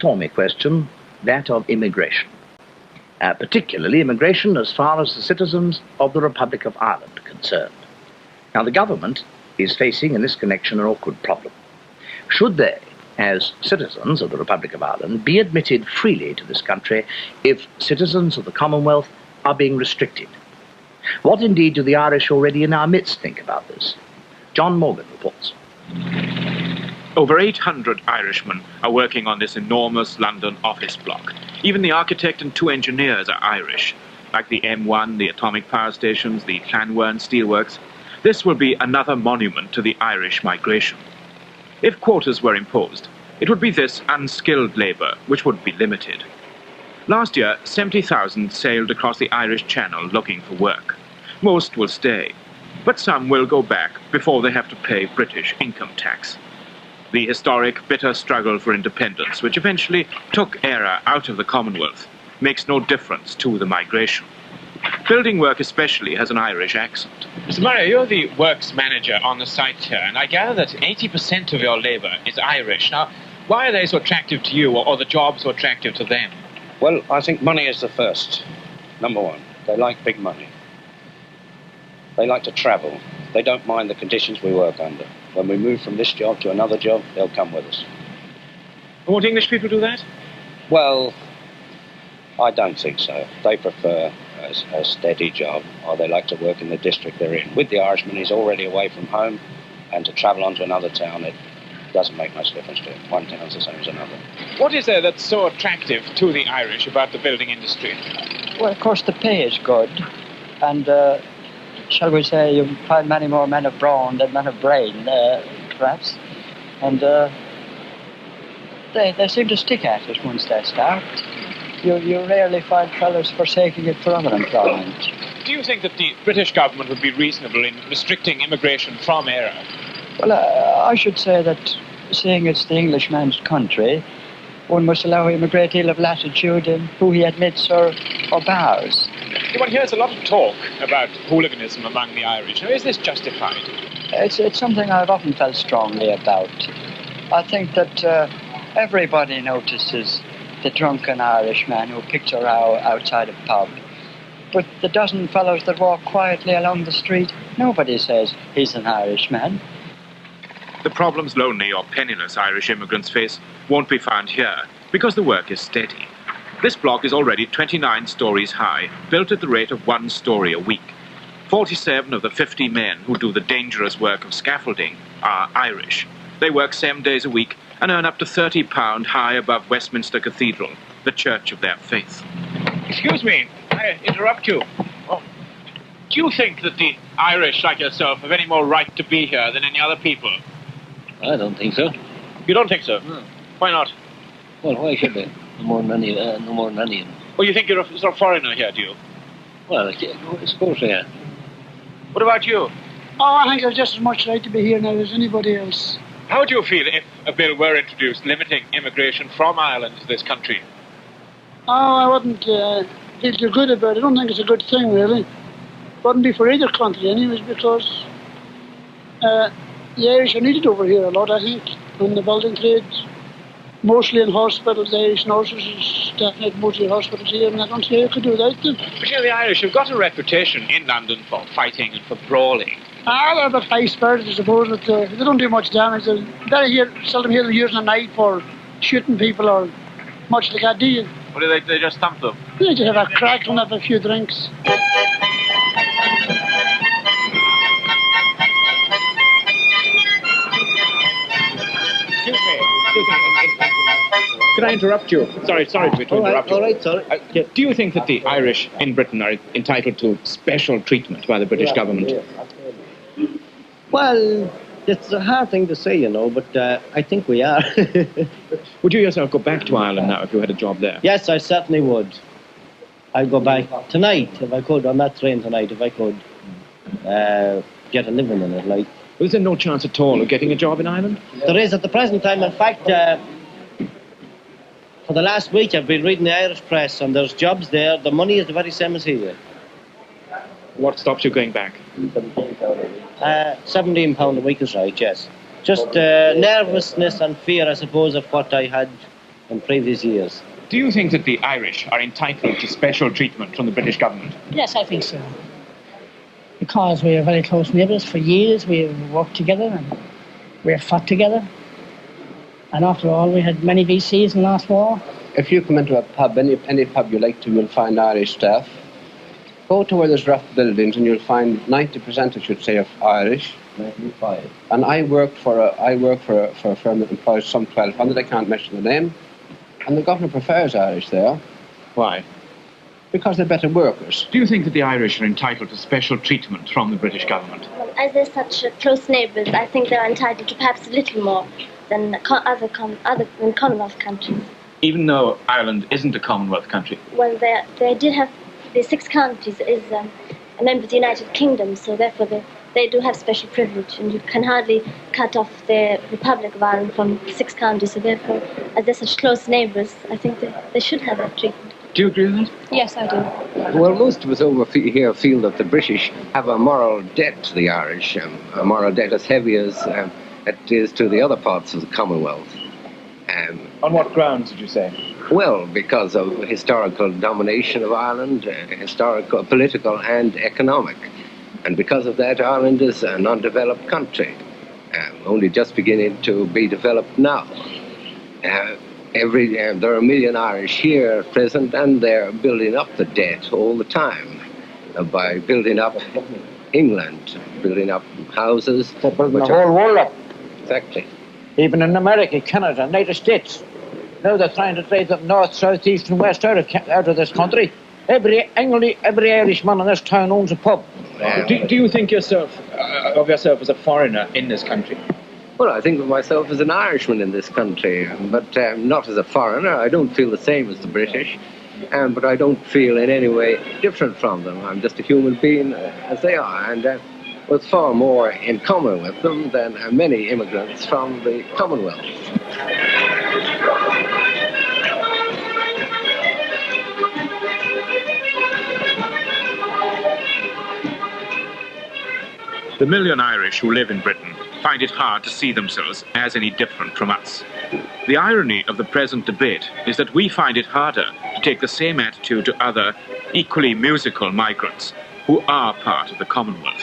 thorny question, that of immigration. Particularly immigration as far as the citizens of the Republic of Ireland are concerned. Now, the government is facing in this connection an awkward problem. Should they, as citizens of the Republic of Ireland, be admitted freely to this country if citizens of the Commonwealth are being restricted? What indeed do the Irish already in our midst think about this? John Morgan reports. Over 800 Irishmen are working on this enormous London office block. Even the architect and 2 engineers are Irish, like the M1, the atomic power stations, the Llanwern steelworks. This will be another monument to the Irish migration. If quotas were imposed, it would be this unskilled labour which would be limited. Last year, 70,000 sailed across the Irish Channel looking for work. Most will stay, but some will go back before they have to pay British income tax. The historic, bitter struggle for independence, which eventually took Éire out of the Commonwealth, makes no difference to the migration. Building work especially has an Irish accent. Mr. Murray, you're the works manager on the site here, and I gather that 80% of your labour is Irish. Now, why are they so attractive to you, or the jobs so attractive to them? Well, I think money is the first, number one. They like big money. They like to travel. They don't mind the conditions we work under. When we move from this job to another job, they'll come with us. Won't English people do that? Well, I don't think so. They prefer a steady job, or they like to work in the district they're in. With the Irishman, he's already away from home, and to travel on to another town, it doesn't make much difference to him. One town's the same as another. What is there that's so attractive to the Irish about the building industry? Well, of course, the pay is good, and shall we say, you find many more men of brawn than men of brain, perhaps. And they seem to stick at it once they start. You rarely find fellows forsaking it for other employment. Do you think that the British government would be reasonable in restricting immigration from Éire? Well, I should say that, seeing it's the Englishman's country, one must allow him a great deal of latitude in who he admits or bars. One hears a lot of talk about hooliganism among the Irish. Now, is this justified? It's something I've often felt strongly about. I think that everybody notices the drunken Irishman who picks a row outside a pub. But the dozen fellows that walk quietly along the street, nobody says he's an Irishman. The problems lonely or penniless Irish immigrants face won't be found here because the work is steady. This block is already 29 stories high, built at the rate of 1 story a week. 47 of the 50 men who do the dangerous work of scaffolding are Irish. They work 7 days a week and earn up to £30 high above Westminster Cathedral, the church of their faith. Excuse me, I interrupt you. Oh. Do you think that the Irish, like yourself, have any more right to be here than any other people? I don't think so. You don't think so? No. Why not? Well, why should they? No more than any of them. Well, you think you're a sort of foreigner here, do you? Well, I suppose they are. What about you? Oh, I think I've just as much right to be here now as anybody else. How would you feel if a bill were introduced limiting immigration from Ireland to this country? Oh, I wouldn't feel too good about it. I don't think it's a good thing, really. Wouldn't be for either country, anyways, because the Irish are needed over here a lot, I think, in the building trades. Mostly in hospitals, the Irish nurses, definitely mostly in hospitals here, and I don't see how you could do without them. But you know, the Irish have got a reputation in London for fighting and for brawling. They're a bit high-spirited, I suppose, but they don't do much damage. They seldom hear them using a knife or shooting people or much like that, do you? Or do they just thump them? They just have a crack and have a few drinks. Excuse me. Could I interrupt you? Sorry to interrupt you. All right, sorry. Do you think that the Irish in Britain are entitled to special treatment by the British government? Well, it's a hard thing to say, you know, but I think we are. Would you yourself go back to Ireland now if you had a job there? Yes, I certainly would. I'd go back tonight, if I could, on that train tonight, if I could get a living in it, like. Well, is there no chance at all of getting a job in Ireland? There is at the present time. In fact, for the last week I've been reading the Irish press, and there's jobs there. The money is the very same as here. What stops you going back? £17 a week is right, yes. Just nervousness and fear, I suppose, of what I had in previous years. Do you think that the Irish are entitled to special treatment from the British government? Yes, I think so. Because we are very close neighbours. For years we have worked together and we have fought together. And after all, we had many VCs in the last war. If you come into a pub, any pub you like to, you'll find Irish staff. Go to where there's rough buildings and you'll find 90%, I should say, of Irish. 95. And I work for a firm that employs some 1,200, I can't mention the name. And the government prefers Irish there. Why? Because they're better workers. Do you think that the Irish are entitled to special treatment from the British government? Well, as they're such close neighbours, I think they're entitled to perhaps a little more than other Commonwealth countries. Even though Ireland isn't a Commonwealth country? Well, they did have, the 6 counties is a member of the United Kingdom, so therefore they do have special privilege, and you can hardly cut off the Republic of Ireland from 6 counties, so therefore, as they're such close neighbours, I think they should have that treatment. Do you agree with that? Yes, I do. Well, most of us over here feel that the British have a moral debt to the Irish, a moral debt as heavy as it is to the other parts of the Commonwealth. On what grounds would you say? Well, because of historical domination of Ireland, historical, political and economic. And because of that, Ireland is an undeveloped country, only just beginning to be developed now. There are 1 million Irish here at present, and they're building up the debt all the time by building up England, building up houses. They're building the whole world up. Exactly. Even in America, Canada, United States. Now they're trying to drive them north, south, east and west out of this country. Every Irishman in this town owns a pub. Do you think of yourself as a foreigner in this country? Well, I think of myself as an Irishman in this country, but not as a foreigner. I don't feel the same as the British, but I don't feel in any way different from them. I'm just a human being as they are, and with far more in common with them than many immigrants from the Commonwealth. The 1 million Irish who live in Britain find it hard to see themselves as any different from us. The irony of the present debate is that we find it harder to take the same attitude to other, equally musical migrants who are part of the Commonwealth.